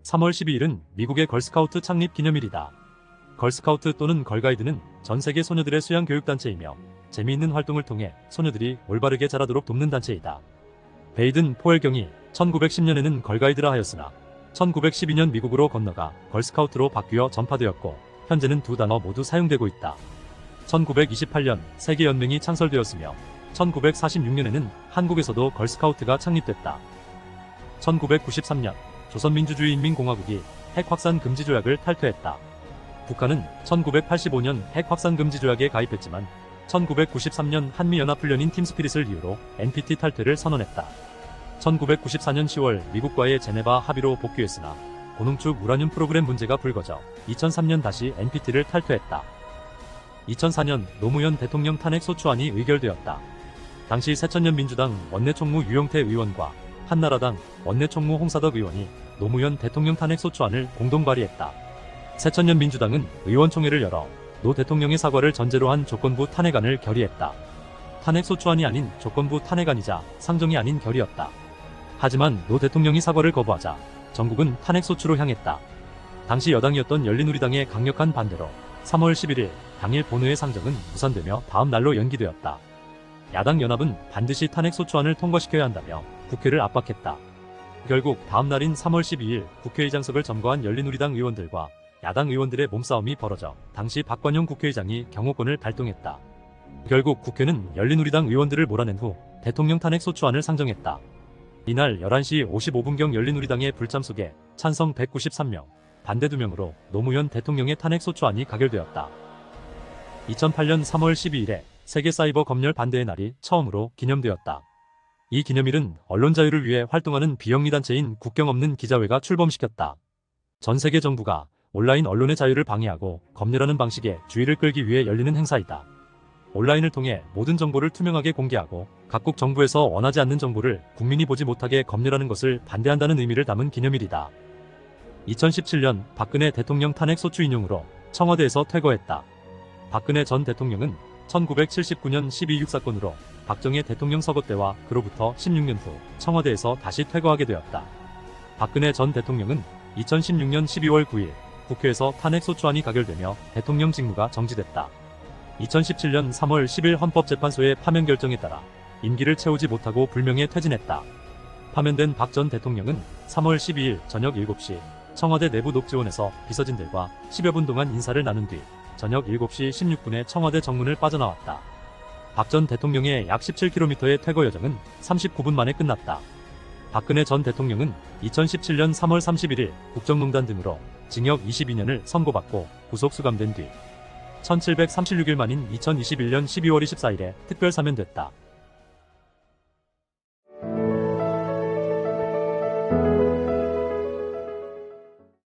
3월 12일은 미국의 걸스카우트 창립 기념일이다. 걸스카우트 또는 걸가이드는 전 세계 소녀들의 수양 교육 단체이며 재미있는 활동을 통해 소녀들이 올바르게 자라도록 돕는 단체이다. 베이든 포웰경이 1910년에는 걸가이드라 하였으나 1912년 미국으로 건너가 걸스카우트로 바뀌어 전파되었고 현재는 두 단어 모두 사용되고 있다. 1928년 세계연맹이 창설되었으며 1946년에는 한국에서도 걸스카우트가 창립됐다. 1993년 조선민주주의인민공화국이 핵 확산 금지 조약을 탈퇴했다. 북한은 1985년 핵 확산 금지 조약에 가입했지만 1993년 한미연합훈련인 팀스피릿을 이유로 NPT 탈퇴를 선언했다. 1994년 10월 미국과의 제네바 합의로 복귀했으나 고농축 우라늄 프로그램 문제가 불거져 2003년 다시 NPT를 탈퇴했다. 2004년 노무현 대통령 탄핵 소추안이 의결되었다. 당시 새천년 민주당 원내총무 유영태 의원과 한나라당 원내총무 홍사덕 의원이 노무현 대통령 탄핵 소추안을 공동 발의했다. 새천년 민주당은 의원총회를 열어 노 대통령의 사과를 전제로 한 조건부 탄핵안을 결의했다. 탄핵 소추안이 아닌 조건부 탄핵안이자 상정이 아닌 결의였다. 하지만 노 대통령이 사과를 거부하자 전국은 탄핵 소추로 향했다. 당시 여당이었던 열린우리당의 강력한 반대로 3월 11일 당일 본회의 상정은 무산되며 다음 날로 연기되었다. 야당 연합은 반드시 탄핵 소추안을 통과시켜야 한다며 국회를 압박했다. 결국 다음 날인 3월 12일 국회의장석을 점거한 열린우리당 의원들과 야당 의원들의 몸싸움이 벌어져 당시 박관용 국회의장이 경호권을 발동했다. 결국 국회는 열린우리당 의원들을 몰아낸 후 대통령 탄핵 소추안을 상정했다. 이날 11시 55분경 열린우리당의 불참 속에 찬성 193명, 반대 2명으로 노무현 대통령의 탄핵 소추안이 가결되었다. 2008년 3월 12일에 세계 사이버 검열 반대의 날이 처음으로 기념되었다. 이 기념일은 언론 자유를 위해 활동하는 비영리 단체인 국경 없는 기자회가 출범시켰다. 전 세계 정부가 온라인 언론의 자유를 방해하고 검열하는 방식에 주의를 끌기 위해 열리는 행사이다. 온라인을 통해 모든 정보를 투명하게 공개하고 각국 정부에서 원하지 않는 정보를 국민이 보지 못하게 검열하는 것을 반대한다는 의미를 담은 기념일이다. 2017년 박근혜 대통령 탄핵 소추 인용으로 청와대에서 퇴거했다. 박근혜 전 대통령은 1979년 12.6 사건으로 박정희 대통령 서거 때와 그로부터 16년 후 청와대에서 다시 퇴거하게 되었다. 박근혜 전 대통령은 2016년 12월 9일 국회에서 탄핵 소추안이 가결되며 대통령 직무가 정지됐다. 2017년 3월 10일 헌법재판소의 파면 결정에 따라 임기를 채우지 못하고 불명예 퇴진했다. 파면된 박 전 대통령은 3월 12일 저녁 7시 청와대 내부 녹지원에서 비서진들과 10여 분 동안 인사를 나눈 뒤 저녁 7시 16분에 청와대 정문을 빠져나왔다. 박 전 대통령의 약 17km의 퇴거 여정은 39분 만에 끝났다. 박근혜 전 대통령은 2017년 3월 31일 국정농단 등으로 징역 22년을 선고받고 구속 수감된 뒤 1736일 만인 2021년 12월 24일에 특별 사면됐다.